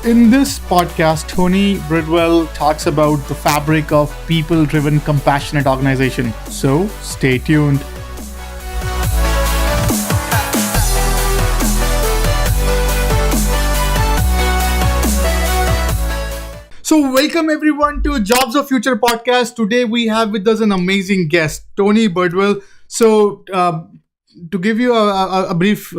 In this podcast, Tony Bridwell talks about the fabric of people-driven, compassionate organization. So, stay tuned. So, welcome everyone to Jobs of Future podcast. Today, we have with us an amazing guest, Tony Bridwell. To give you a brief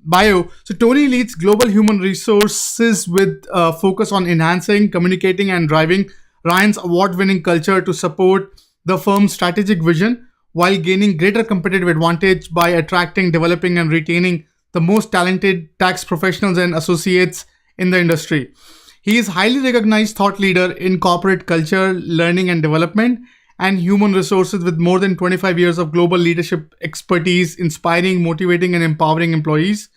bio, so Tony leads global human resources with focus on enhancing, communicating, and driving Ryan's award-winning culture to support the firm's strategic vision while gaining greater competitive advantage by attracting, developing, and retaining the most talented tax professionals and associates in the industry. He is highly recognized thought leader in corporate culture, learning and development, and human resources with more than 25 years of global leadership expertise, inspiring, motivating, and empowering employees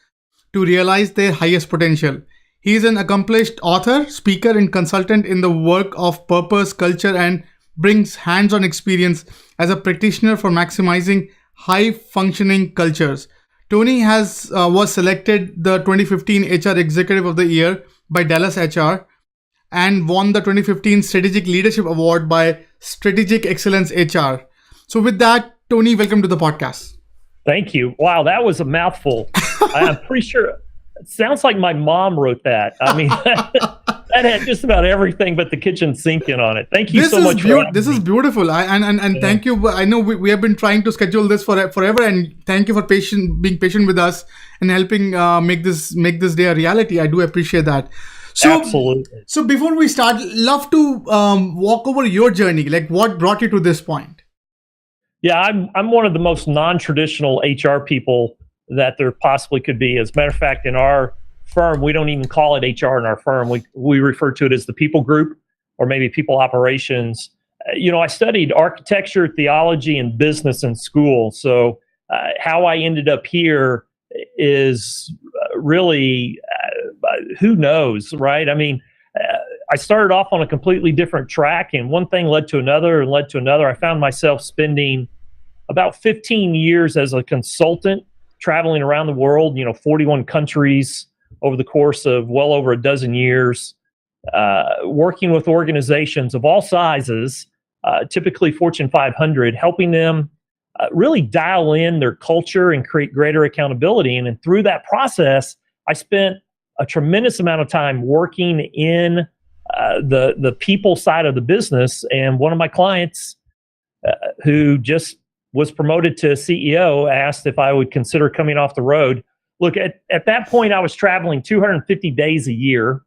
to realize their highest potential. He is an accomplished author, speaker, and consultant in the work of purpose, culture, and brings hands-on experience as a practitioner for maximizing high-functioning cultures. Tony was selected the 2015 HR Executive of the Year by Dallas HR and won the 2015 Strategic Leadership Award by Strategic Excellence HR. So with that, Tony, welcome to the podcast. Thank you. Wow, that was a mouthful. I'm pretty sure it sounds like my mom wrote that. I mean, that had just about everything but the kitchen sink in on it. Thank you so much. This is beautiful. Thank you. I know we have been trying to schedule this forever, and thank you for being patient with us and helping make this day a reality. I do appreciate that. Absolutely. So before we start, love to walk over your journey. Like, what brought you to this point? Yeah, I'm one of the most non-traditional HR people that there possibly could be. As a matter of fact, in our firm, we don't even call it HR in our firm. We refer to it as the people group, or maybe people operations. I studied architecture, theology, and business in school. So how I ended up here is really who knows, right? I mean, I started off on a completely different track, and one thing led to another and led to another. I found myself spending about 15 years as a consultant, traveling around the world, 41 countries over the course of well over a dozen years, working with organizations of all sizes, typically Fortune 500, helping them really dial in their culture and create greater accountability. And through that process, I spent a tremendous amount of time working in the people side of the business. And one of my clients who just was promoted to CEO asked if I would consider coming off the road. Look, at that point, I was traveling 250 days a year.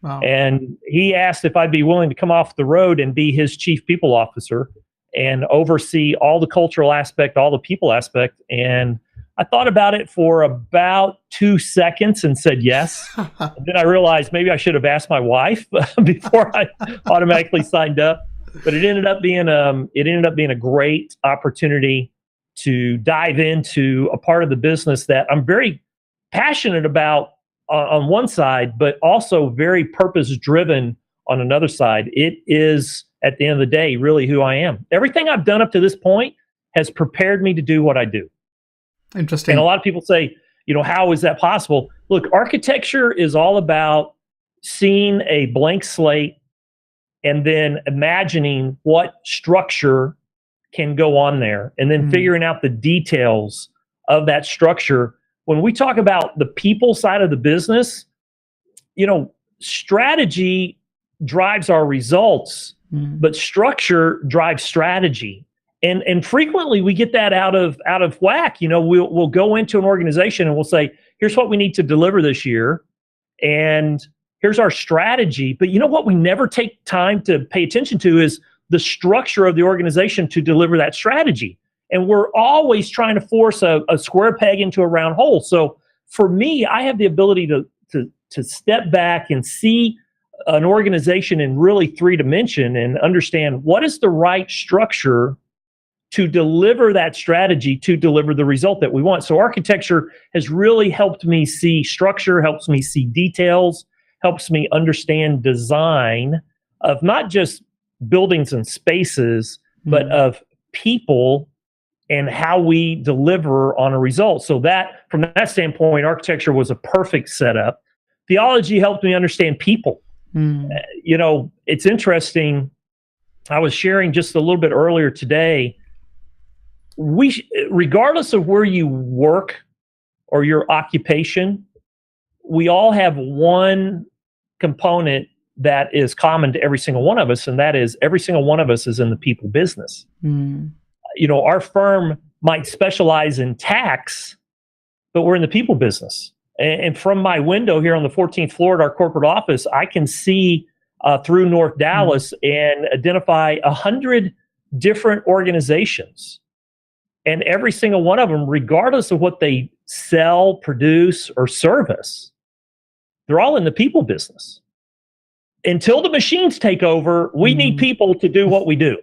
Wow. And he asked if I'd be willing to come off the road and be his chief people officer and oversee all the cultural aspect, all the people aspect. And I thought about it for about 2 seconds and said yes. And then I realized maybe I should have asked my wife before I automatically signed up. But it ended up being a great opportunity to dive into a part of the business that I'm very passionate about on one side, but also very purpose driven on another side. It is, at the end of the day, really who I am. Everything I've done up to this point has prepared me to do what I do. Interesting. And a lot of people say, how is that possible? Look, architecture is all about seeing a blank slate and then imagining what structure can go on there and then figuring out the details of that structure. When we talk about the people side of the business, strategy drives our results, but structure drives strategy. And frequently we get that out of whack. We'll go into an organization and we'll say, here's what we need to deliver this year, and here's our strategy. But what we never take time to pay attention to is the structure of the organization to deliver that strategy. And we're always trying to force a square peg into a round hole. So for me, I have the ability to step back and see an organization in really 3 dimension and understand what is the right structure to deliver that strategy, to deliver the result that we want. So architecture has really helped me see structure, helps me see details, helps me understand design of not just buildings and spaces, but of people and how we deliver on a result. So that, from that standpoint, architecture was a perfect setup. theology helped me understand people. It's interesting. I was sharing just a little bit earlier today. Regardless of where you work or your occupation, we all have one component that is common to every single one of us, and that is every single one of us is in the people business. Our firm might specialize in tax, but we're in the people business. And from my window here on the 14th floor at our corporate office, I can see through North Dallas and identify 100 different organizations. And every single one of them, regardless of what they sell, produce, or service, they're all in the people business. Until the machines take over, we need people to do what we do.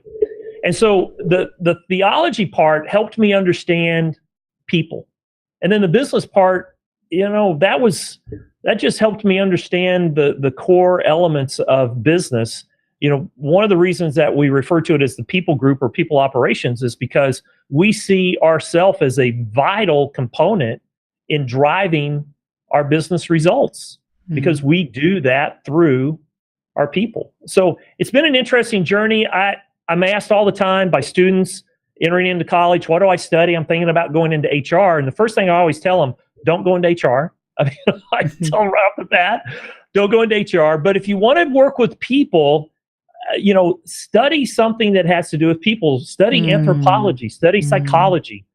And so the theology part helped me understand people. And then the business part, that just helped me understand the core elements of business. One of the reasons that we refer to it as the people group or people operations is because we see ourselves as a vital component in driving our business results, because we do that through our people. So it's been an interesting journey. I'm asked all the time by students entering into college, what do I study? I'm thinking about going into HR. And the first thing I always tell them, don't go into HR. I tell them right off the bat, don't go into HR. But if you want to work with people, study something that has to do with people. Study anthropology, study psychology.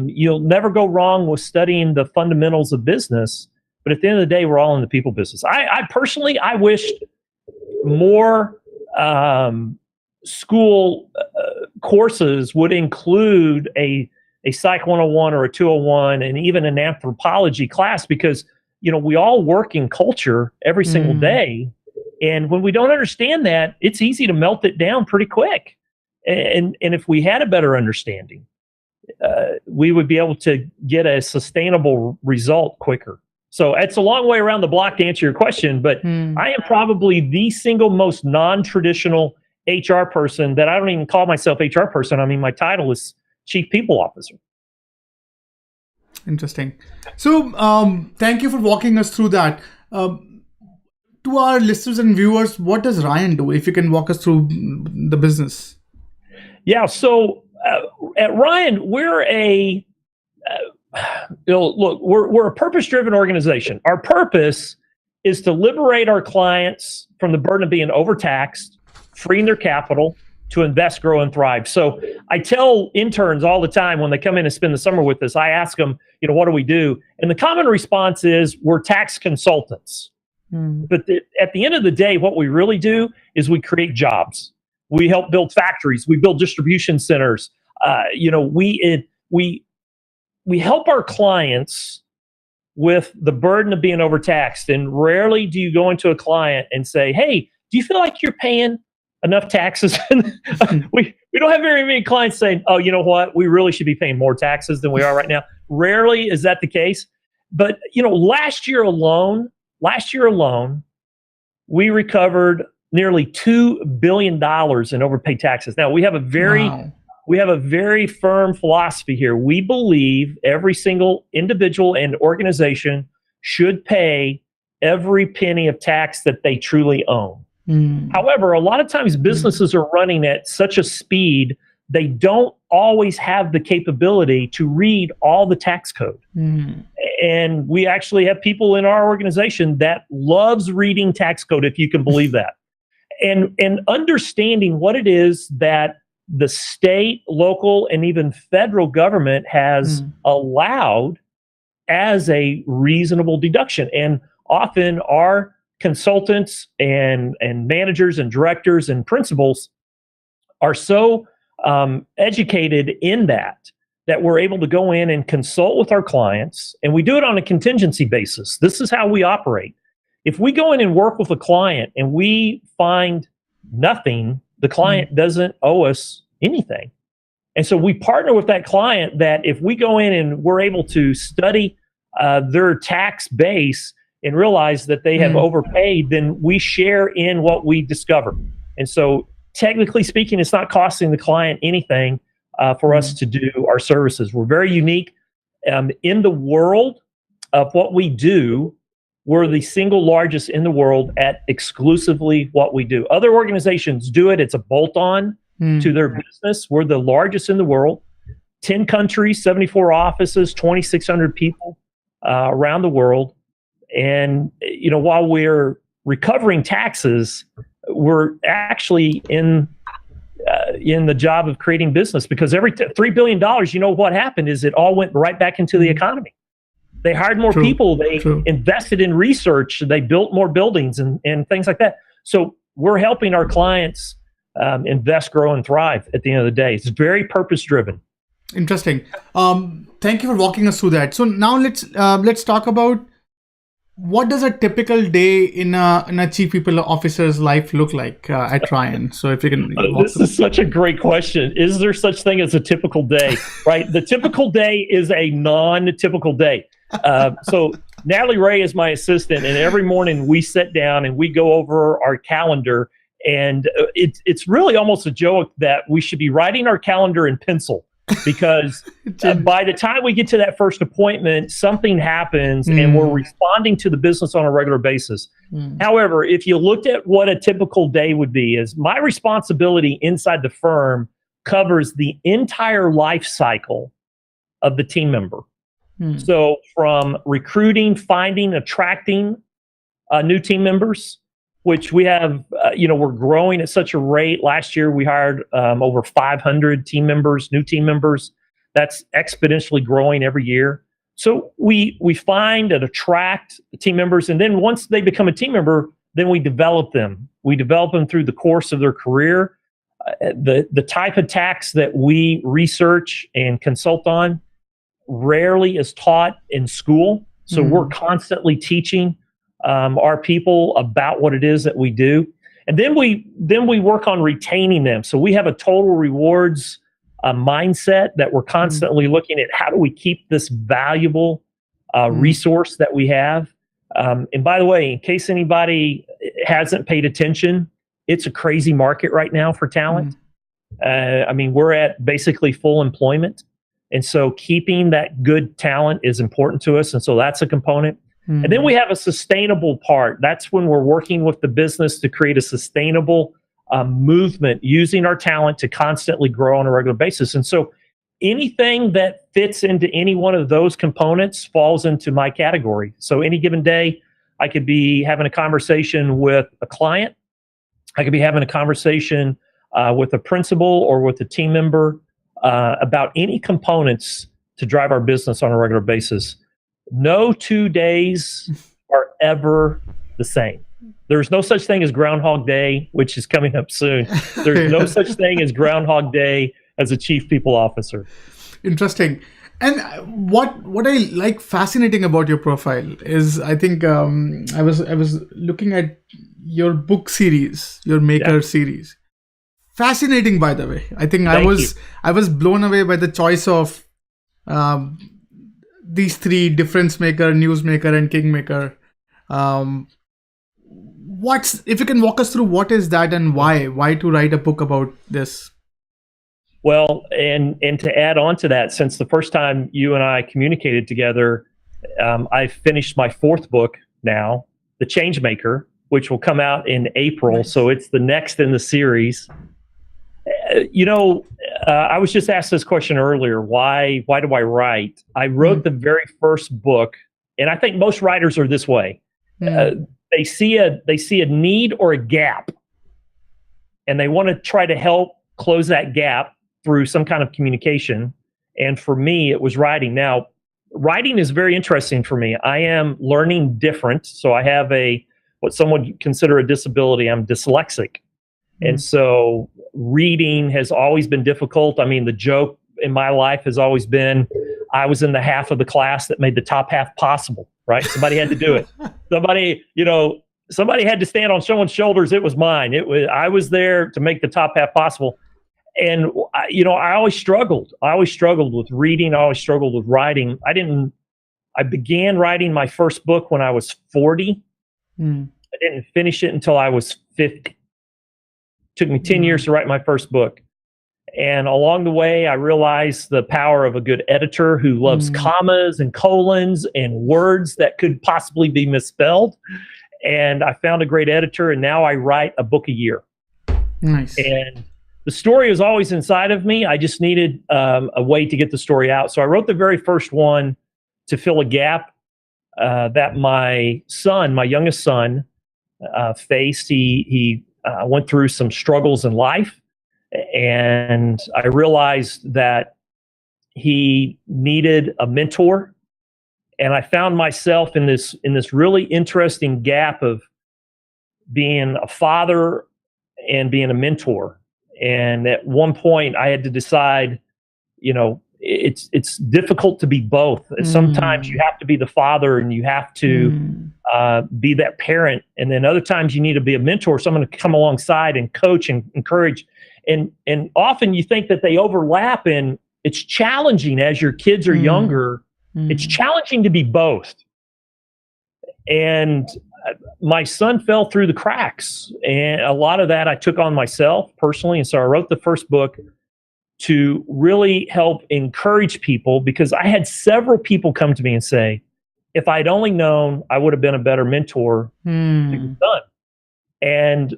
You'll never go wrong with studying the fundamentals of business. But at the end of the day, we're all in the people business. I personally wished more school courses would include a Psych 101 or a 201 and even an anthropology class, because, we all work in culture every single day. And when we don't understand that, it's easy to melt it down pretty quick. And if we had a better understanding, we would be able to get a sustainable result quicker. So it's a long way around the block to answer your question, but I am probably the single most non-traditional HR person that I don't even call myself HR person. I mean, my title is Chief People Officer. Interesting. So thank you for walking us through that. To our listeners and viewers, what does Ryan do? If you can walk us through the business. Yeah. So at Ryan, we're we're a purpose-driven organization. Our purpose is to liberate our clients from the burden of being overtaxed, freeing their capital to invest, grow, and thrive. So I tell interns all the time when they come in and spend the summer with us, I ask them, what do we do? And the common response is we're tax consultants. But at the end of the day, what we really do is we create jobs. We help build factories. We build distribution centers. We help our clients with the burden of being overtaxed. And rarely do you go into a client and say, hey, do you feel like you're paying enough taxes? we don't have very many clients saying, oh, you know what? We really should be paying more taxes than we are right now. Rarely is that the case. But, last year alone, we recovered nearly $2 billion in overpaid taxes. Now, we have a very firm philosophy here. We believe every single individual and organization should pay every penny of tax that they truly own. However, a lot of times businesses are running at such a speed, they don't always have the capability to read all the tax code. And we actually have people in our organization that loves reading tax code, if you can believe that. And understanding what it is that the state, local, and even federal government has allowed as a reasonable deduction. And often our consultants and managers and directors and principals are so educated in that we're able to go in and consult with our clients, and we do it on a contingency basis. This is how we operate. If we go in and work with a client and we find nothing, the client doesn't owe us anything. And so we partner with that client that if we go in and we're able to study their tax base and realize that they have overpaid, then we share in what we discover. And so technically speaking, it's not costing the client anything for us to do our services. We're very unique in the world of what we do. we're the single largest in the world at exclusively what we do. Other organizations do it. It's a bolt-on to their business. We're the largest in the world. 10 countries, 74 offices, 2,600 people around the world. And, while we're recovering taxes, we're actually in the job of creating business, because every $3 billion, what happened is it all went right back into the economy. They hired more people. They invested in research. They built more buildings and things like that. So we're helping our clients invest, grow, and thrive at the end of the day. It's very purpose-driven. Interesting. Thank you for walking us through that. So now let's talk about, what does a typical day in a chief people officer's life look like at Ryan? So if you can, this is such a great question. Is there such thing as a typical day? Right, the typical day is a non-typical day. So Natalie Ray is my assistant, and every morning we sit down and we go over our calendar, and it's really almost a joke that we should be writing our calendar in pencil. Because by the time we get to that first appointment, something happens and we're responding to the business on a regular basis. However, if you looked at what a typical day would be, is my responsibility inside the firm covers the entire life cycle of the team member. So from recruiting, finding, attracting new team members, which we have, we're growing at such a rate. Last year, we hired over 500 team members, new team members. That's exponentially growing every year. So we find and attract team members. And then once they become a team member, then we develop them. We develop them through the course of their career. The type of tax that we research and consult on rarely is taught in school. So we're constantly teaching our people about what it is that we do. And then we work on retaining them. So we have a total rewards mindset that we're constantly looking at, how do we keep this valuable resource that we have. And by the way, in case anybody hasn't paid attention, it's a crazy market right now for talent. We're at basically full employment. And so keeping that good talent is important to us. And so that's a component. And then we have a sustainable part. That's when we're working with the business to create a sustainable movement, using our talent to constantly grow on a regular basis. And so anything that fits into any one of those components falls into my category. So any given day, I could be having a conversation with a client. I could be having a conversation with a principal or with a team member about any components to drive our business on a regular basis. No 2 days are ever the same. There's no such thing as Groundhog Day, which is coming up soon. There's no such thing as Groundhog Day as a chief people officer. Interesting. And what I like fascinating about your profile is, I think I was looking at your book series, your Maker series. Fascinating, by the way. I think I was blown away by the choice of these three: difference maker, newsmaker, and kingmaker. If you can walk us through what is that and why to write a book about this? Well, and to add on to that, since the first time you and I communicated together, I finished my fourth book now, The Changemaker, which will come out in April. Nice. So it's the next in the series. I was just asked this question earlier. Why do I write? I wrote the very first book, and I think most writers are this way. They see a need or a gap, and they want to try to help close that gap through some kind of communication. And for me, it was writing. Now, writing is very interesting for me. I am learning different. So I have what some would consider a disability. I'm dyslexic. And so reading has always been difficult. I mean, the joke in my life has always been, I was in the half of the class that made the top half possible, right? Somebody had to do it. Somebody had to stand on someone's shoulders. It was mine. I was there to make the top half possible. And, I always struggled. I always struggled with reading. I always struggled with writing. I began writing my first book when I was 40. I didn't finish it until I was 50. Took me 10 years to write my first book. And along the way, I realized the power of a good editor who loves commas and colons and words that could possibly be misspelled. And I found a great editor, and now I write a book a year. Nice. And the story was always inside of me. I just needed a way to get the story out. So I wrote the very first one to fill a gap that my son, my youngest son, faced. He went through some struggles in life, and I realized that he needed a mentor. And I found myself in this really interesting gap of being a father and being a mentor. And at one point, I had to decide, it's difficult to be both. Sometimes you have to be the father and you have to be that parent. And then other times you need to be a mentor, someone to come alongside and coach and encourage. And often you think that they overlap, and it's challenging as your kids are younger. It's challenging to be both. And my son fell through the cracks, and a lot of that I took on myself personally. And so I wrote the first book to really help encourage people, because I had several people come to me and say, if I'd only known, I would have been a better mentor to your son. And,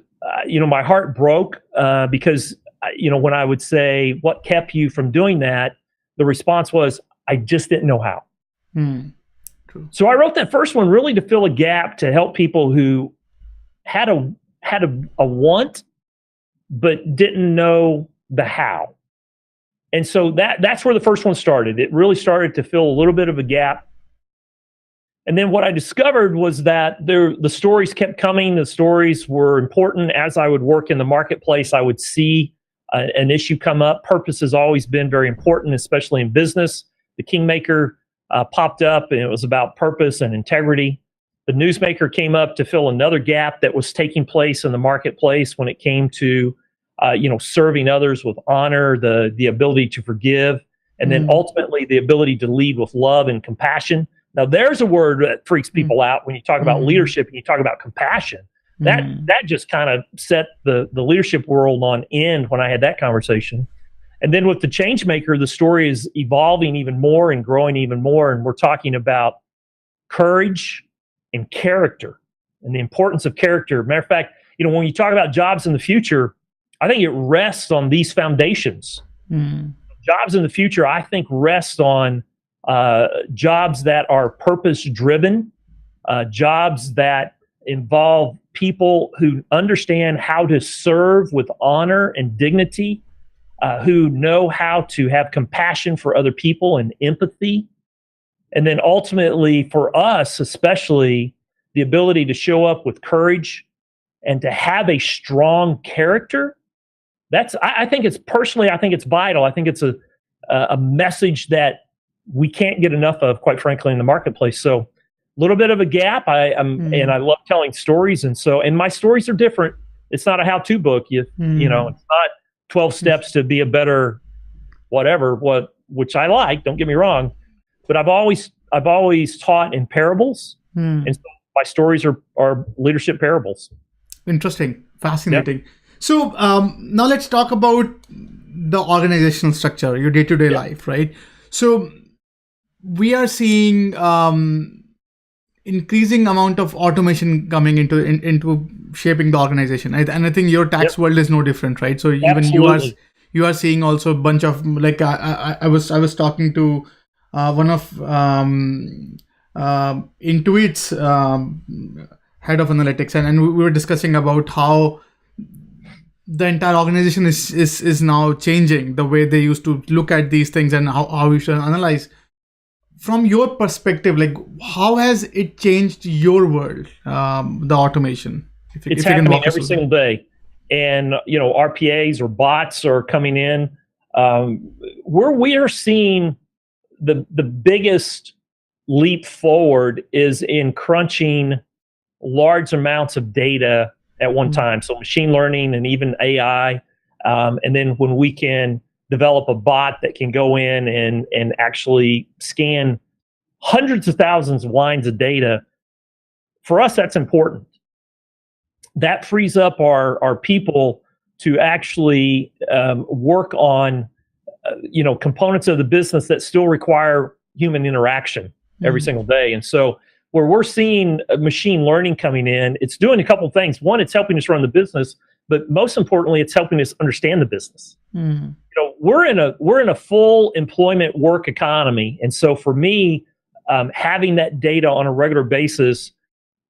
my heart broke because, when I would say, what kept you from doing that? The response was, I just didn't know how. True. So I wrote that first one really to fill a gap, to help people who had a want, but didn't know the how. And so that's where the first one started. It really started to fill a little bit of a gap. And then what I discovered was that the stories kept coming. The stories were important. As I would work in the marketplace, I would see an issue come up. Purpose has always been very important, especially in business. The Kingmaker popped up, and it was about purpose and integrity. The Newsmaker came up to fill another gap that was taking place in the marketplace when it came to serving others with honor, the ability to forgive, and then ultimately the ability to lead with love and compassion. Now, there's a word that freaks people out when you talk about leadership and you talk about compassion. That just kind of set the leadership world on end when I had that conversation. And then with the Changemaker, the story is evolving even more and growing even more. And we're talking about courage and character and the importance of character. Matter of fact, when you talk about jobs in the future, I think it rests on these foundations. Jobs in the future, I think, rest on jobs that are purpose-driven, jobs that involve people who understand how to serve with honor and dignity, who know how to have compassion for other people and empathy. And then ultimately, for us especially, the ability to show up with courage and to have a strong character. I think it's vital. I think it's a message that we can't get enough of, quite frankly, in the marketplace. So a little bit of a gap. And I love telling stories. And my stories are different. It's not a how-to book. It's not 12 steps to be a better whatever, which I like, don't get me wrong. But I've always taught in parables. And so my stories are leadership parables. Interesting. Fascinating. Yeah. So now let's talk about the organizational structure, your day-to-day life, right? So we are seeing increasing amount of automation coming into shaping the organization, and I think your tax world is no different, right? So even you are seeing also a bunch of, like, I was talking to one of Intuit's head of analytics, and we were discussing about how the entire organization is now changing the way they used to look at these things and how we should analyze. From your perspective, like, how has it changed your world, the automation? It's happening every single day. And, RPAs or bots are coming in. Where we are seeing the biggest leap forward is in crunching large amounts of data at one time. So machine learning and even AI. And then when we can develop a bot that can go in and actually scan hundreds of thousands of lines of data, for us, that's important. That frees up our people to actually work on components of the business that still require human interaction every single day. And so where we're seeing machine learning coming in, it's doing a couple of things. One, it's helping us run the business, but most importantly, it's helping us understand the business. We're in a full employment work economy. And so for me, having that data on a regular basis,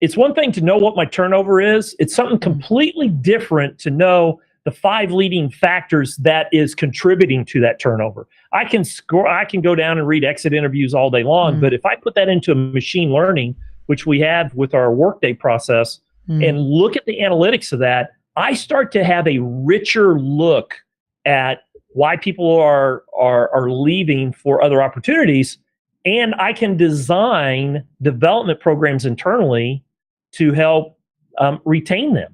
it's one thing to know what my turnover is. It's something completely different to know the 5 leading factors that is contributing to that turnover. I can go down and read exit interviews all day long, but if I put that into machine learning, which we have with our Workday process, and look at the analytics of that, I start to have a richer look at why people are leaving for other opportunities, and I can design development programs internally to help retain them.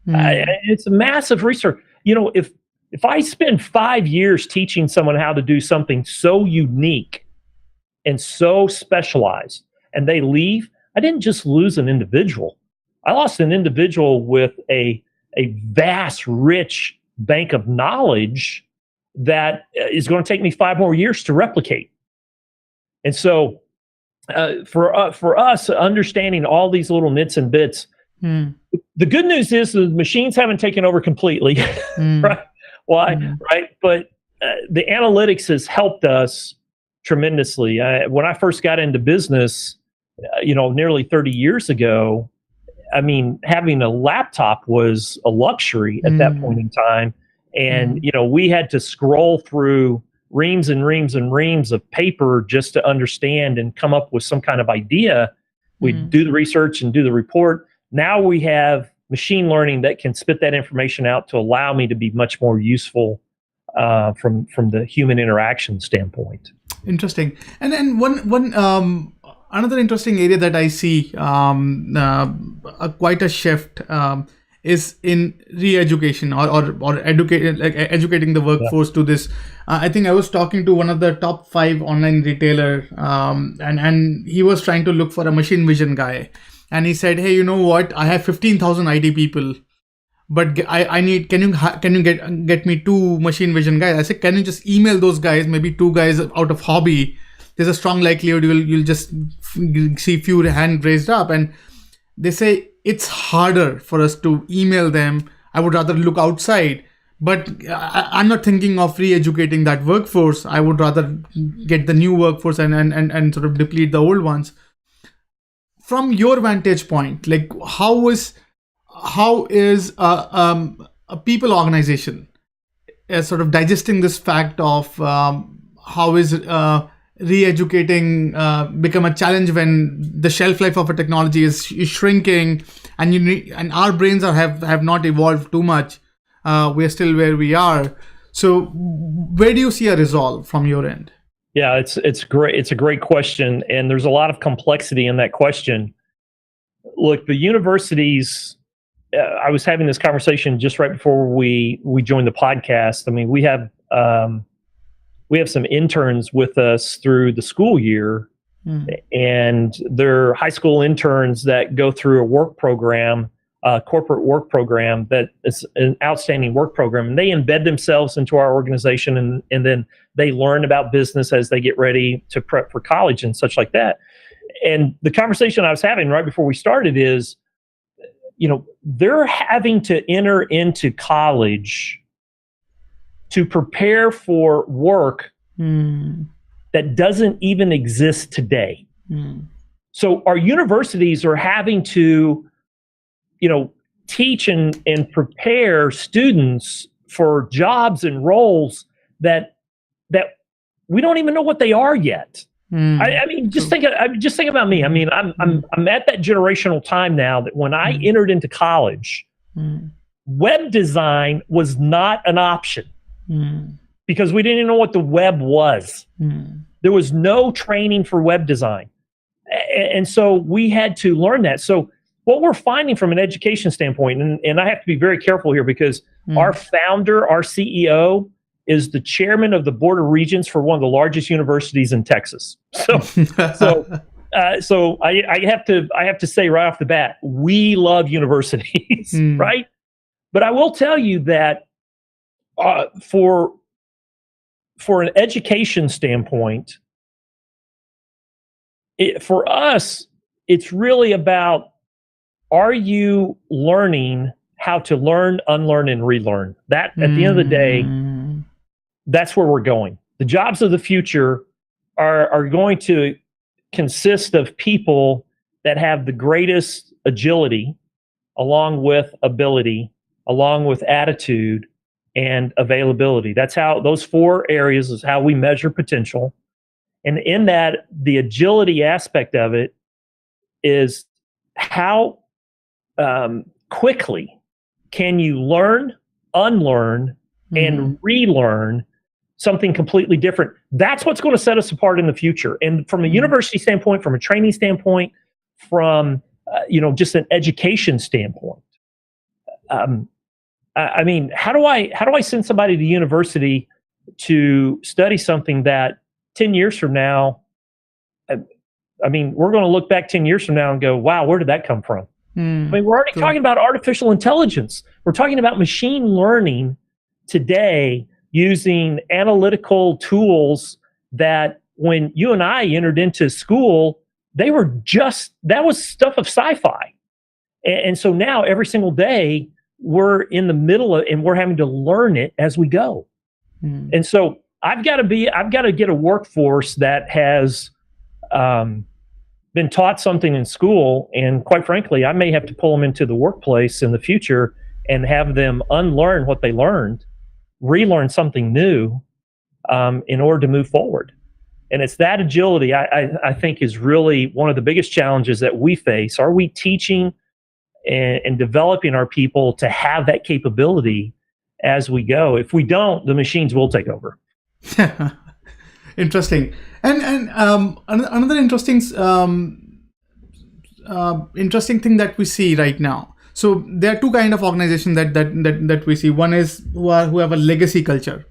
It's a massive research. If I spend 5 years teaching someone how to do something so unique and so specialized, and they leave, I didn't just lose an individual. I lost an individual with a vast, rich bank of knowledge that is going to take me 5 more years to replicate. And so for us, understanding all these little nits and bits, the good news is the machines haven't taken over completely, right? Why? Right? But the analytics has helped us tremendously. When I first got into business, nearly 30 years ago, I mean, having a laptop was a luxury at that point in time. And, we had to scroll through reams and reams and reams of paper just to understand and come up with some kind of idea. We'd do the research and do the report. Now we have machine learning that can spit that information out to allow me to be much more useful from the human interaction standpoint. Interesting. And then one another interesting area that I see quite a shift is in re-education or educating the workforce to this. I think I was talking to one of the top 5 online retailer, and he was trying to look for a machine vision guy. And he said, "Hey, you know what? I have 15,000 IT people, but I need. Can you get me 2 machine vision guys?" I said, "Can you just email those guys? Maybe 2 guys out of hobby. There's a strong likelihood you'll just see few hand raised up." And they say it's harder for us to email them. I would rather look outside. But I'm not thinking of re-educating that workforce. I would rather get the new workforce and sort of deplete the old ones. From your vantage point, like how is a people organization sort of digesting this fact of how is re-educating become a challenge when the shelf life of a technology is shrinking, and our brains have not evolved too much. We are still where we are. So where do you see a resolve from your end? Yeah, it's great. It's a great question, and there's a lot of complexity in that question. Look, the universities. I was having this conversation just right before we joined the podcast. I mean, we have some interns with us through the school year, and they're high school interns that go through a work program, corporate work program that is an outstanding work program, and they embed themselves into our organization, and then they learn about business as they get ready to prep for college and such like that. And the conversation I was having right before we started is, they're having to enter into college to prepare for work that doesn't even exist today. So our universities are having to teach and prepare students for jobs and roles that we don't even know what they are yet. I mean, just think about me. I mean, I'm at that generational time now that when I entered into college, web design was not an option because we didn't even know what the web was. There was no training for web design, and so we had to learn that. So what we're finding from an education standpoint, and I have to be very careful here because our founder, our CEO, is the chairman of the board of regents for one of the largest universities in Texas. So I have to say right off the bat, we love universities, right? But I will tell you that For an education standpoint, for us, it's really about, are you learning how to learn, unlearn, and relearn? That, at the end of the day, that's where we're going. The jobs of the future are going to consist of people that have the greatest agility, along with ability, along with attitude and availability. That's how those 4 areas is how we measure potential. And in that, the agility aspect of it is how quickly can you learn, unlearn, and relearn something completely different. That's what's going to set us apart in the future. And from a university standpoint, from a training standpoint, from just an education standpoint, I mean, how do I send somebody to university to study something that 10 years from now, I mean, we're going to look back 10 years from now and go, wow, where did that come from? I mean, we're already talking about artificial intelligence. We're talking about machine learning today, using analytical tools that when you and I entered into school, that was stuff of sci-fi. And so now every single day we're in the middle of, and we're having to learn it as we go. And so I've got to get a workforce that has been taught something in school, and quite frankly, I may have to pull them into the workplace in the future and have them unlearn what they learned, relearn something new, in order to move forward. And it's that agility I think is really one of the biggest challenges that we face. Are we teaching and developing our people to have that capability as we go? If we don't, the machines will take over. Interesting. And another interesting thing that we see right now. So there are 2 kind of organizations that we see. One is who have a legacy culture,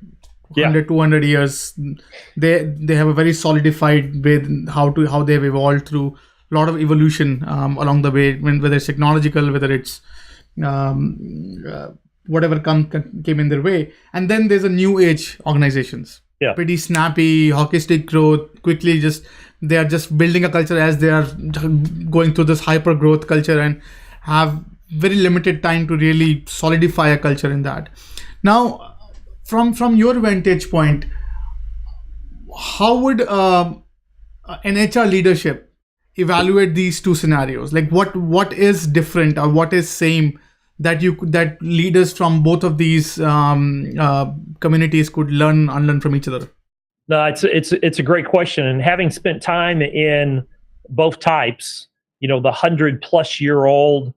100, 200 years. They have a very solidified way how they have evolved through a lot of evolution along the way, whether it's technological, whether it's whatever came in their way. And then there's a new age organizations. Pretty snappy, hockey stick growth, quickly they are just building a culture as they are going through this hyper growth culture, and have very limited time to really solidify a culture in that. Now, from your vantage point, how would an HR leadership evaluate these 2 scenarios? Like what is different or what is same that leaders from both of these communities could learn, unlearn from each other? No, it's a great question. And having spent time in both types, the 100-plus-year-old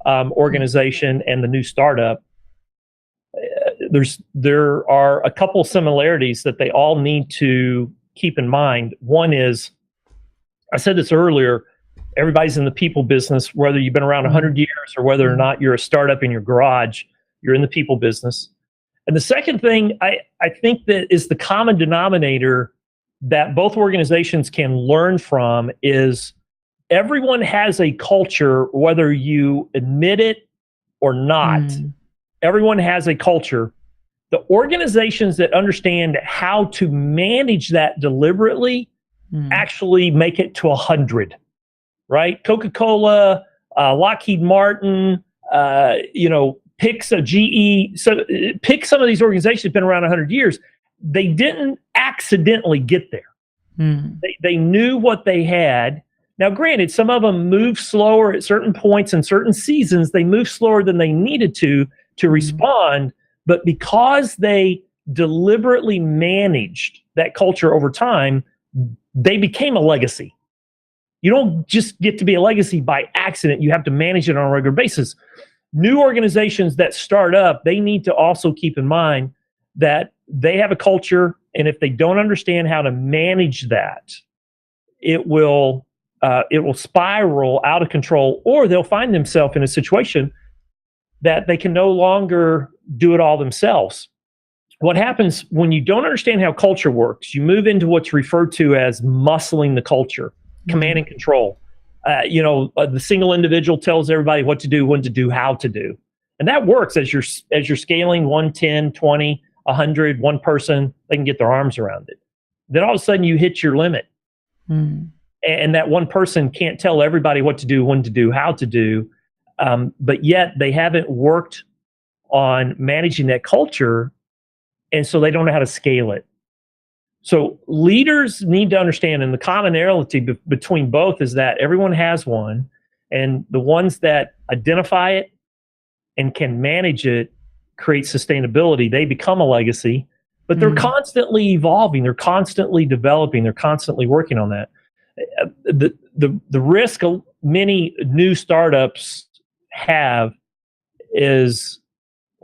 organization and the new startup, there are a couple similarities that they all need to keep in mind. One is, I said this earlier, everybody's in the people business, whether you've been around 100 years or whether or not you're a startup in your garage, you're in the people business. And the second thing I think that is the common denominator that both organizations can learn from is everyone has a culture, whether you admit it or not. Everyone has a culture. The organizations that understand how to manage that deliberately actually make it to 100. Right? Coca-Cola, Lockheed Martin, pick GE. So pick some of these organizations that have been around 100 years. They didn't accidentally get there. They knew what they had. Now, granted, some of them move slower at certain points and certain seasons. They move slower than they needed to respond. But because they deliberately managed that culture over time, they became a legacy. You don't just get to be a legacy by accident. You have to manage it on a regular basis. New organizations that start up, they need to also keep in mind that they have a culture, and if they don't understand how to manage that, it will spiral out of control, or they'll find themselves in a situation that they can no longer do it all themselves. What happens when you don't understand how culture works, you move into what's referred to as muscling the culture. Command and control. The single individual tells everybody what to do, when to do, how to do. And that works as you're scaling 1, 10, 20. 100, one person, they can get their arms around it. Then all of a sudden you hit your limit. And that one person can't tell everybody what to do, when to do, how to do. But yet they haven't worked on managing that culture. And so they don't know how to scale it. So leaders need to understand, and the commonality between both is that everyone has one, and the ones that identify it and can manage it create sustainability. They become a legacy, but they're constantly evolving. They're constantly developing. They're constantly working on that. The risk many new startups have is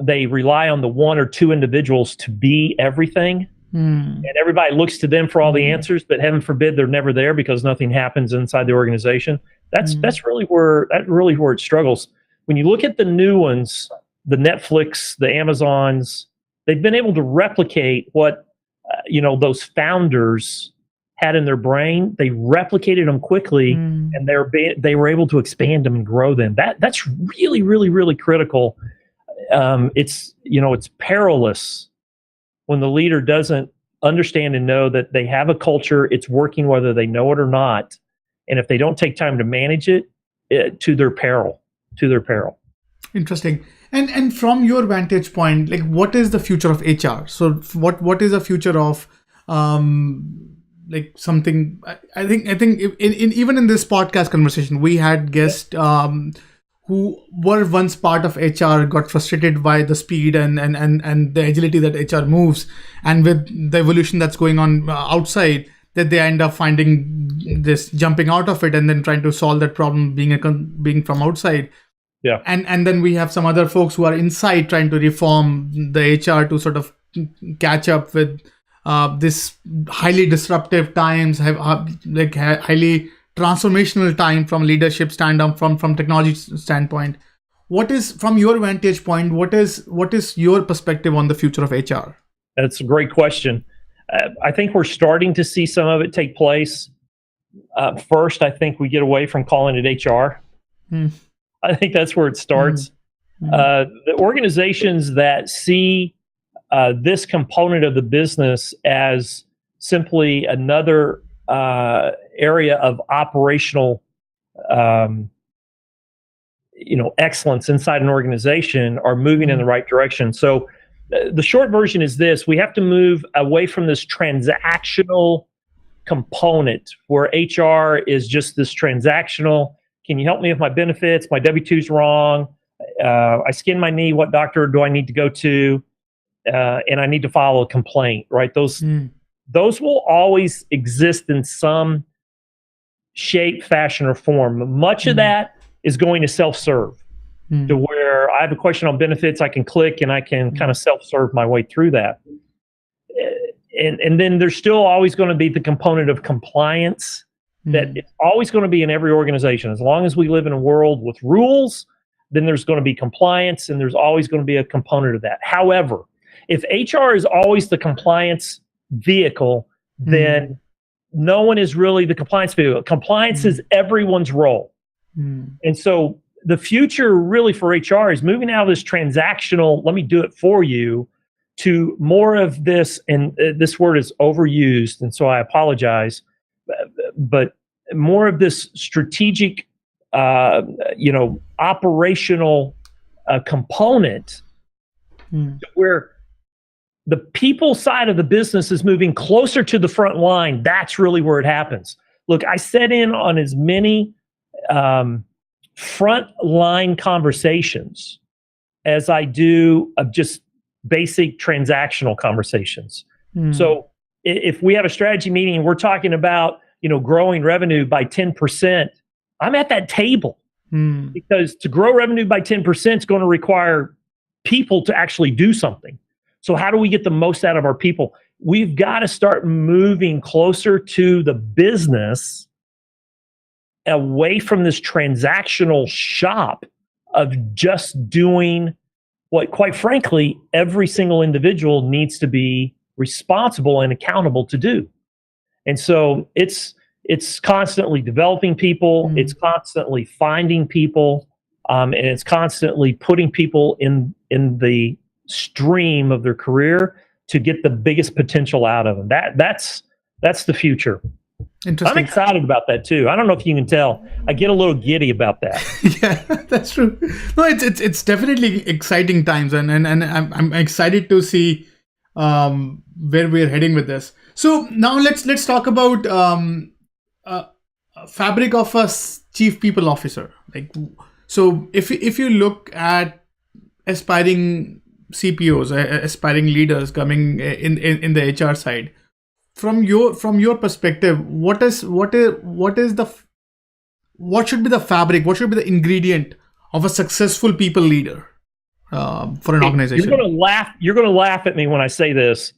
they rely on the one or two individuals to be everything. And everybody looks to them for all the answers, but heaven forbid they're never there because nothing happens inside the organization. That's really where it struggles. When you look at the new ones, the Netflix, the Amazons, they've been able to replicate what those founders had in their brain. They replicated them quickly, and they were able to expand them and grow them. That's really, really, really critical. It's perilous when the leader doesn't understand and know that they have a culture, it's working whether they know it or not. And if they don't take time to manage it, to their peril. Interesting. And from your vantage point, like, what is the future of HR? So what is the future of like something? I think even in this podcast conversation, we had guests who were once part of HR, got frustrated by the speed and the agility that HR moves, and with the evolution that's going on outside, that they end up finding this jumping out of it and then trying to solve that problem being from outside. Yeah. And then we have some other folks who are inside trying to reform the HR to sort of catch up with this highly disruptive times, highly transformational time from leadership standpoint, from technology standpoint. What is, from your vantage point, what is your perspective on the future of HR? That's a great question. I think we're starting to see some of it take place. First, I think we get away from calling it HR. I think that's where it starts. The organizations that see this component of the business as simply another area of operational, excellence inside an organization are moving in the right direction. So the short version is this: we have to move away from this transactional component where HR is just this transactional. Can you help me with my benefits? My W-2's wrong. I skinned my knee. What doctor do I need to go to? And I need to file a complaint, right? Those will always exist in some shape, fashion, or form. Much of that is going to self-serve, to where I have a question on benefits, I can click and I can kind of self-serve my way through that. And then there's still always going to be the component of compliance that it's always going to be in every organization. As long as we live in a world with rules, then there's going to be compliance, and there's always going to be a component of that. However, if HR is always the compliance vehicle, then no one is really the compliance vehicle. Compliance is everyone's role. And so the future really for HR is moving out of this transactional, let me do it for you, to more of this, and this word is overused, and so I apologize, but more of this strategic, operational component, where the people side of the business is moving closer to the front line. That's really where it happens. Look, I set in on as many front line conversations as I do of just basic transactional conversations. So if we have a strategy meeting and we're talking about, growing revenue by 10%, I'm at that table, because to grow revenue by 10% is going to require people to actually do something. So how do we get the most out of our people? We've got to start moving closer to the business, away from this transactional shop of just doing what, quite frankly, every single individual needs to be responsible and accountable to do. And so it's constantly developing people, it's constantly finding people, and it's constantly putting people in the stream of their career to get the biggest potential out of them. That's the future. Interesting. I'm excited about that too. I don't know if you can tell. I get a little giddy about that. Yeah, that's true. No, it's definitely exciting times, and I'm excited to see where we're heading with this. So now let's talk about fabric of a chief people officer. Like, so if you look at aspiring CPOs, aspiring leaders coming in the HR side, from your perspective, what should be the fabric? What should be the ingredient of a successful people leader for an organization? You're gonna laugh at me when I say this,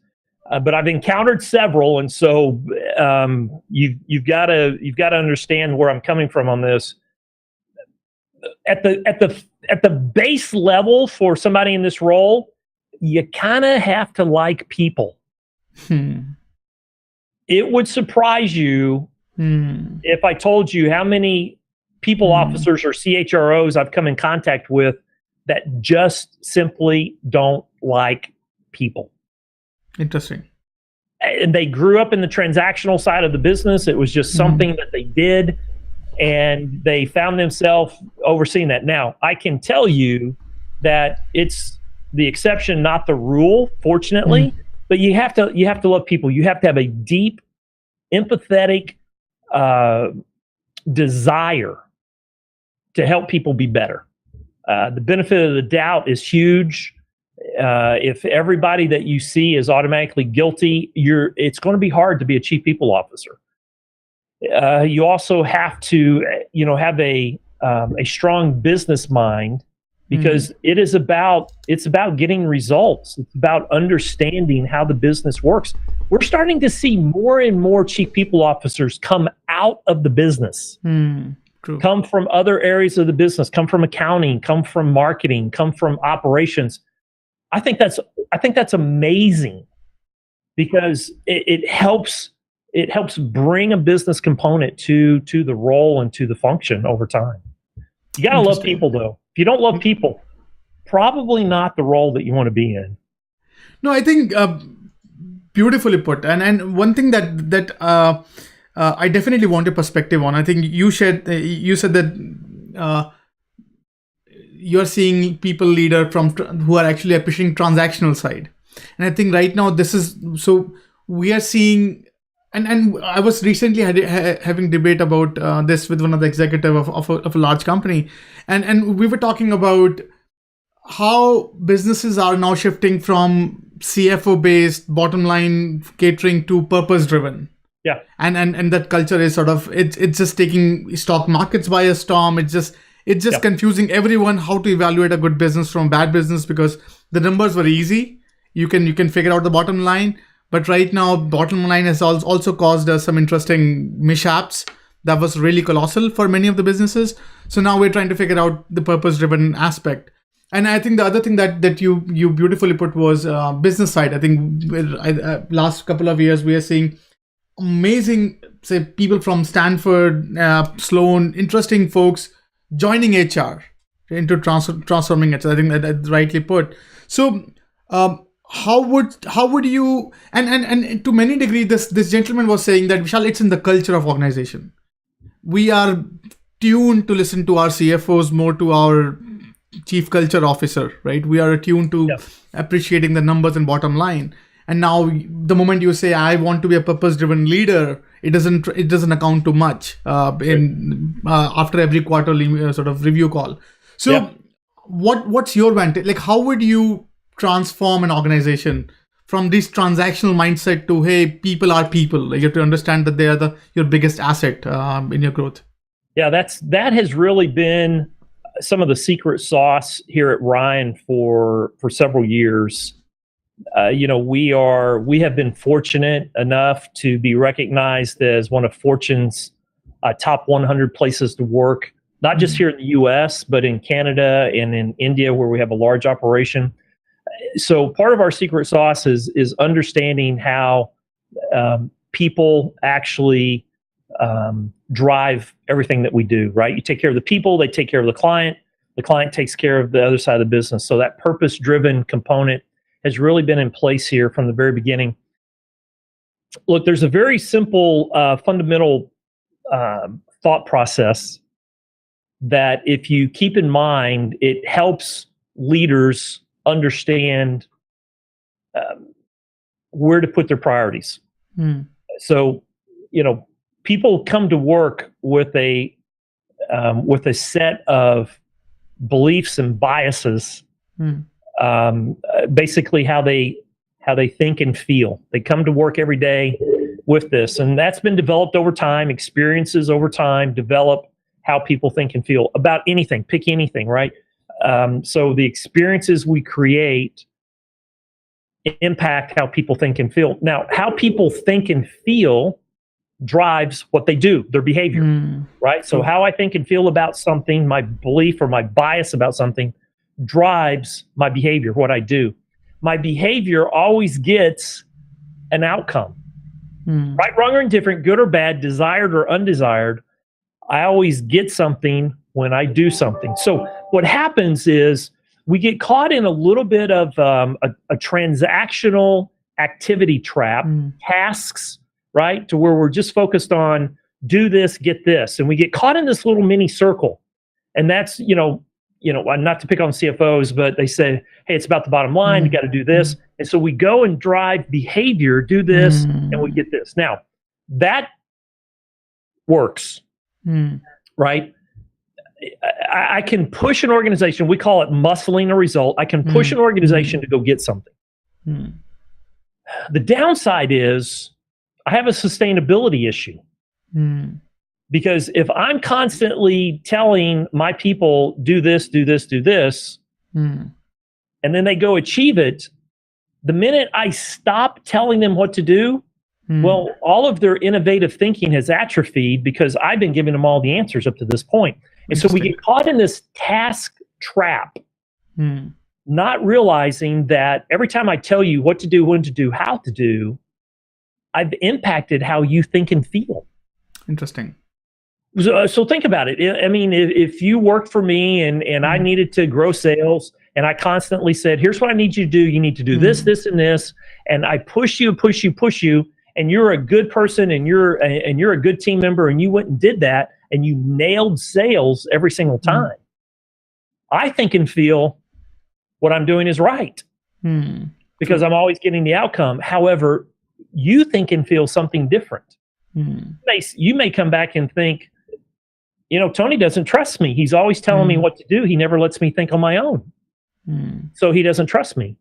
but I've encountered several, and so you've got to understand where I'm coming from on this. At the base level for somebody in this role, you kind of have to like people. It would surprise you if I told you how many people officers or CHROs I've come in contact with that just simply don't like people. Interesting. And they grew up in the transactional side of the business. It was just something that they did, and they found themselves overseeing that. Now, I can tell you that it's the exception, not the rule, fortunately. But you have to love people. You have to have a deep, empathetic desire to help people be better. The benefit of the doubt is huge. If everybody that you see is automatically guilty, it's going to be hard to be a chief people officer. You also have to, have a strong business mind, because it's about getting results. It's about understanding how the business works. We're starting to see more and more chief people officers come out of the business, come from other areas of the business, come from accounting, come from marketing, come from operations. I think that's amazing, because it helps bring a business component to the role and to the function over time. You got to love people, though. If you don't love people, probably not the role that you want to be in. No, I think beautifully put. And one thing that I definitely want a perspective on. I think you said that you're seeing people leader who are actually pushing transactional side. And I think right now we are seeing. And I was recently having debate about this with one of the executive of a large company, and we were talking about how businesses are now shifting from CFO based bottom line catering to purpose driven. Yeah, and that culture is sort of it's just taking stock markets by a storm. It's just confusing everyone how to evaluate a good business from bad business, because the numbers were easy. You can figure out the bottom line. But right now, bottom line has also caused us some interesting mishaps that was really colossal for many of the businesses. So now we're trying to figure out the purpose-driven aspect. And I think the other thing that you beautifully put was business side. I think last couple of years, we are seeing amazing, say, people from Stanford, Sloan, interesting folks joining HR into transforming it. So I think that's rightly put. So, how would you, and to many degree, this gentleman was saying that, Vishal, it's in the culture of organization. We are tuned to listen to our CFOs more to our chief culture officer, right? We are attuned to appreciating the numbers and bottom line. And now the moment you say, I want to be a purpose-driven leader, it doesn't account to much after every quarterly sort of review call. So what's your vantage? Like, how would you transform an organization from this transactional mindset to, hey, people are people? Like, you have to understand that they are your biggest asset in your growth. Yeah, that has really been some of the secret sauce here at Ryan for several years. We have been fortunate enough to be recognized as one of Fortune's top 100 places to work, not just here in the U.S., but in Canada and in India, where we have a large operation. So part of our secret sauce is understanding how people actually drive everything that we do, right? You take care of the people, they take care of the client takes care of the other side of the business. So that purpose-driven component has really been in place here from the very beginning. Look, there's a very simple, fundamental thought process that if you keep in mind, it helps leaders understand where to put their priorities. So, people come to work with a set of beliefs and biases, basically how they think and feel. They come to work every day with this, and that's been developed over time. Experiences over time develop how people think and feel about anything. Pick anything, right? So the experiences we create impact how people think and feel. Now, how people think and feel drives what they do, their behavior, right? So how I think and feel about something, my belief or my bias about something, drives my behavior, what I do. My behavior always gets an outcome. Right, wrong, or indifferent, good or bad, desired or undesired, I always get something when I do something. So what happens is we get caught in a little bit of a transactional activity trap, tasks, right? To where we're just focused on do this, get this. And we get caught in this little mini circle. And that's, not to pick on CFOs, but they say, hey, it's about the bottom line. You got to do this. And so we go and drive behavior, do this, and we get this. Now, that works, right? I can push an organization. We call it muscling a result. I can push an organization to go get something. The downside is I have a sustainability issue. Because if I'm constantly telling my people, do this, do this, do this, and then they go achieve it, the minute I stop telling them what to do, well, all of their innovative thinking has atrophied because I've been giving them all the answers up to this point. And so we get caught in this task trap, not realizing that every time I tell you what to do, when to do, how to do, I've impacted how you think and feel. Interesting. So think about it. I mean, if you worked for me and I needed to grow sales and I constantly said, here's what I need you to do. You need to do this, this, and this. And I push you, and you're a good person and you're a good team member and you went and did that and you nailed sales every single time. I think and feel what I'm doing is right because I'm always getting the outcome. However, you think and feel something different. You may come back and think, Tony doesn't trust me. He's always telling me what to do. He never lets me think on my own. So he doesn't trust me.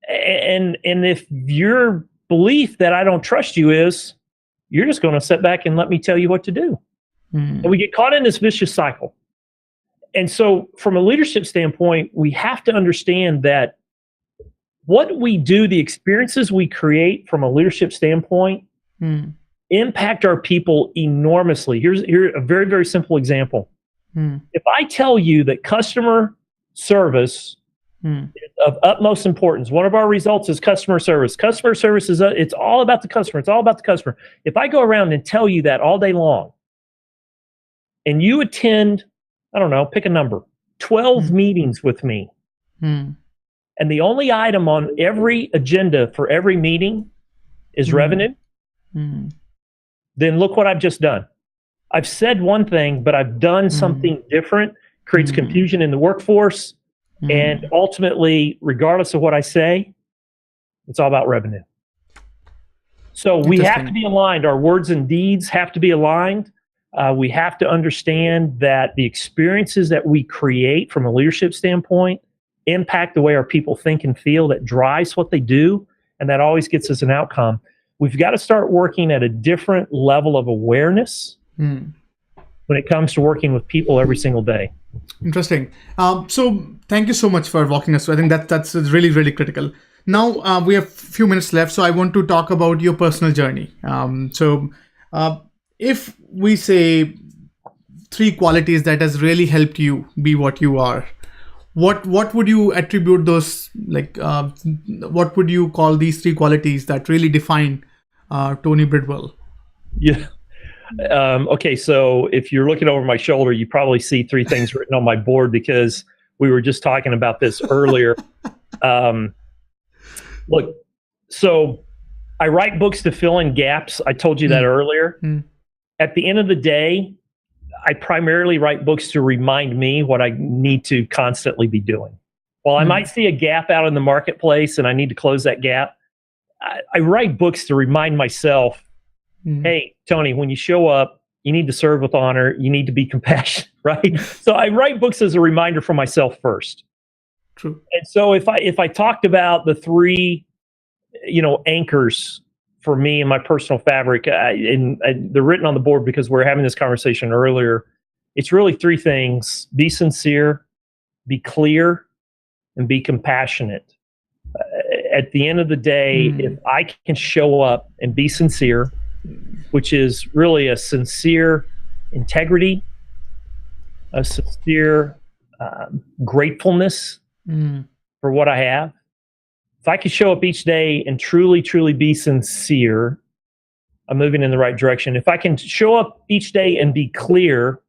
And if your belief that I don't trust you is, you're just going to sit back and let me tell you what to do. And we get caught in this vicious cycle. And so from a leadership standpoint, we have to understand that what we do, the experiences we create from a leadership standpoint, impact our people enormously. Here's a very, very simple example. If I tell you that customer service is of utmost importance, one of our results is customer service. Customer service is it's all about the customer. It's all about the customer. If I go around and tell you that all day long, and you attend, I don't know, pick a number, 12 meetings with me, and the only item on every agenda for every meeting is revenue, then look what I've just done. I've said one thing, but I've done something different, creates confusion in the workforce, and ultimately, regardless of what I say, it's all about revenue. So we have to be aligned. Our words and deeds have to be aligned. We have to understand that the experiences that we create from a leadership standpoint impact the way our people think and feel. That drives what they do, and that always gets us an outcome. We've got to start working at a different level of awareness when it comes to working with people every single day. Interesting. So thank you so much for walking us through. I think that's really, really critical. Now we have a few minutes left, so I want to talk about your personal journey. If we say 3 qualities that has really helped you be what you are, what would you attribute those, what would you call these 3 qualities that really define Tony Bridwell? Yeah. Okay, so if you're looking over my shoulder, you probably see 3 things written on my board because we were just talking about this earlier. Look, so I write books to fill in gaps. I told you that earlier. At the end of the day, I primarily write books to remind me what I need to constantly be doing. While I might see a gap out in the marketplace and I need to close that gap, I write books to remind myself, hey, Tony, when you show up, you need to serve with honor. You need to be compassionate, right? So I write books as a reminder for myself first. True. And so if I talked about the three, anchors for me in my personal fabric, and they're written on the board because we're having this conversation earlier. It's really three things: be sincere, be clear, and be compassionate. At the end of the day, if I can show up and be sincere, which is really a sincere integrity, a sincere gratefulness for what I have. If I can show up each day and truly, truly be sincere, I'm moving in the right direction. If I can show up each day and be clear,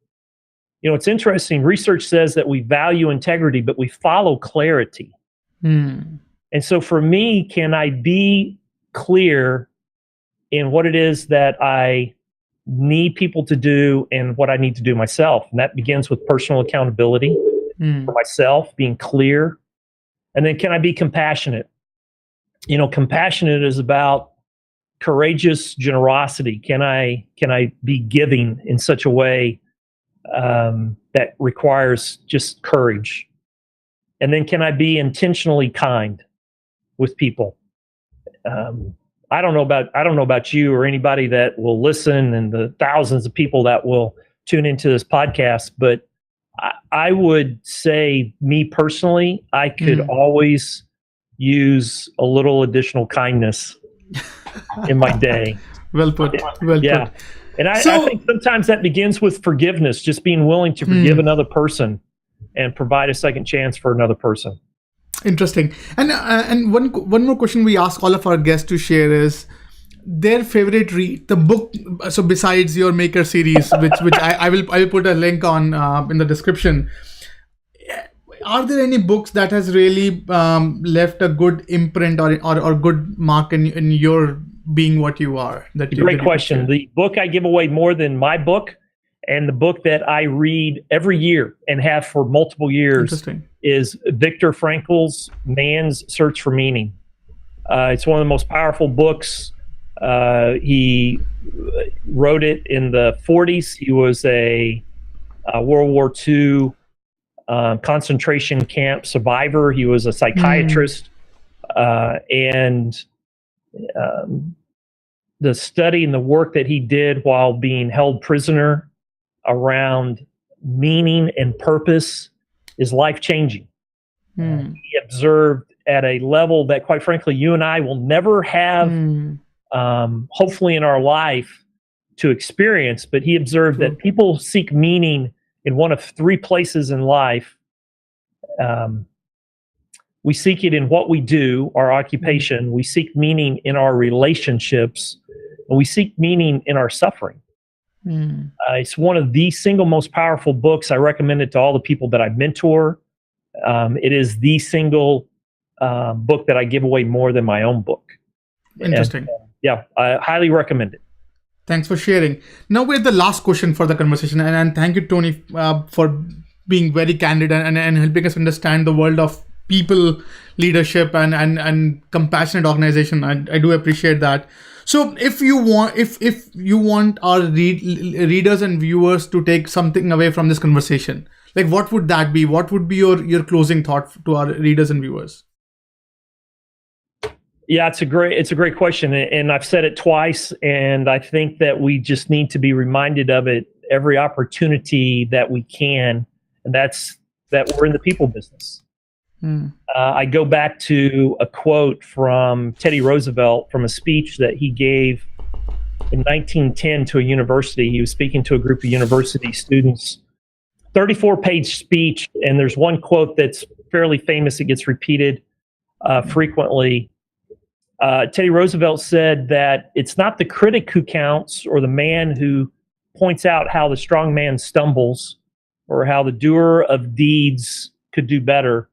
it's interesting. Research says that we value integrity, but we follow clarity. And so for me, can I be clear in what it is that I need people to do and what I need to do myself? And that begins with personal accountability for myself, being clear. And then can I be compassionate? Compassionate is about courageous generosity. Can I be giving in such a way that requires just courage? And then can I be intentionally kind with people? I don't know about you or anybody that will listen and the thousands of people that will tune into this podcast, but I would say, me personally, I could always use a little additional kindness in my day. Well put. Yeah. And I think sometimes that begins with forgiveness, just being willing to forgive another person and provide a second chance for another person. Interesting. And one more question we ask all of our guests to share is their favorite read, the book. So besides your Maker series, which I will put a link on in the description. Are there any books that has really left a good imprint or good mark in your being what you are? Great question. The book I give away more than my book, and the book that I read every year and have for multiple years, is Viktor Frankl's Man's Search for Meaning. It's one of the most powerful books. He wrote it in the 40s. He was a World War II concentration camp survivor. He was a psychiatrist. And the study and the work that he did while being held prisoner around meaning and purpose is life-changing. He observed at a level that, quite frankly, you and I will never have, hopefully in our life, to experience, but he observed that people seek meaning in one of three places in life. We seek it in what we do, our occupation. We seek meaning in our relationships, and we seek meaning in our suffering. It's one of the single most powerful books. I recommend it to all the people that I mentor. It is the single book that I give away more than my own book. Interesting. And, I highly recommend it. Thanks for sharing. Now we're at the last question for the conversation, and thank you, Tony, for being very candid and helping us understand the world of people, leadership, and compassionate organization. I do appreciate that. So if you want our readers and viewers to take something away from this conversation, like what would that be? What would be your closing thought to our readers and viewers? Yeah, it's a great question, and I've said it twice, and I think that we just need to be reminded of it every opportunity that we can, and that's that we're in the people business. I go back to a quote from Teddy Roosevelt from a speech that he gave in 1910 to a university. He was speaking to a group of university students. 34-page speech, and there's one quote that's fairly famous. It gets repeated frequently. Teddy Roosevelt said that it's not the critic who counts or the man who points out how the strong man stumbles or how the doer of deeds could do better.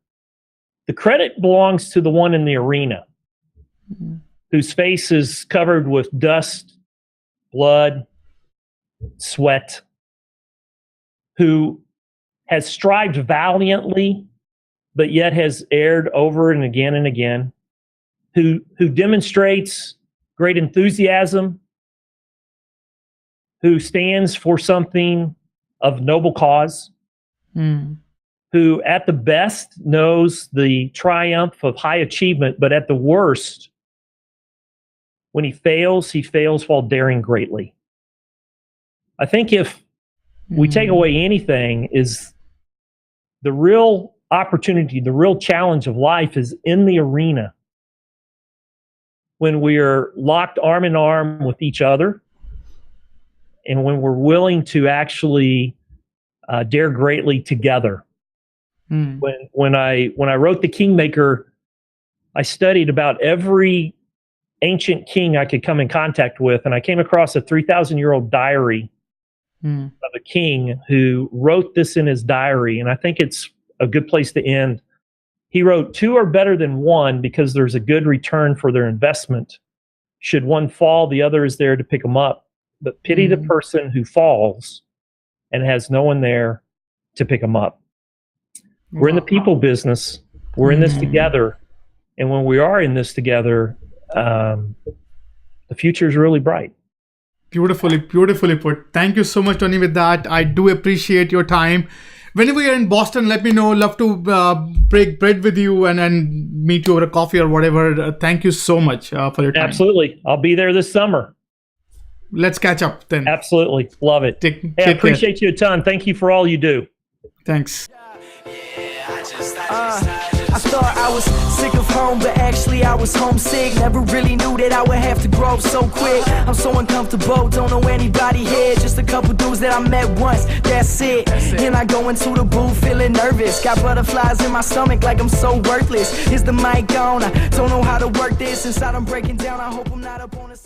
The credit belongs to the one in the arena. whose face is covered with dust, blood, sweat, who has strived valiantly, but yet has erred over and again, who demonstrates great enthusiasm, who stands for something of noble cause, who at the best knows the triumph of high achievement, but at the worst, when he fails while daring greatly. I think if we take away anything, is the real opportunity, the real challenge of life is in the arena when we are locked arm in arm with each other, and when we're willing to actually dare greatly together. When I wrote The Kingmaker, I studied about every ancient king I could come in contact with, and I came across a 3,000-year-old diary of a king who wrote this in his diary, and I think it's a good place to end. He wrote, "Two are better than one because there's a good return for their investment. Should one fall, the other is there to pick them up. But pity the person who falls and has no one there to pick them up." We're in the people business. We're in this together. And when we are in this together, the future is really bright. Beautifully put. Thank you so much, Tony, with that. I do appreciate your time. Whenever you're in Boston, let me know. Love to break bread with you and meet you over a coffee or whatever. Thank you so much for your time. Absolutely. I'll be there this summer. Let's catch up then. Absolutely. Love it. I appreciate you a ton. Thank you for all you do. Thanks. I thought I was sick of home, but actually I was homesick. Never really knew that I would have to grow up so quick. I'm so uncomfortable, don't know anybody here. Just a couple dudes that I met once, that's it. And I go into the booth feeling nervous. Got butterflies in my stomach like I'm so worthless. Is the mic on? I don't know how to work this. Inside I'm breaking down, I hope I'm not up on the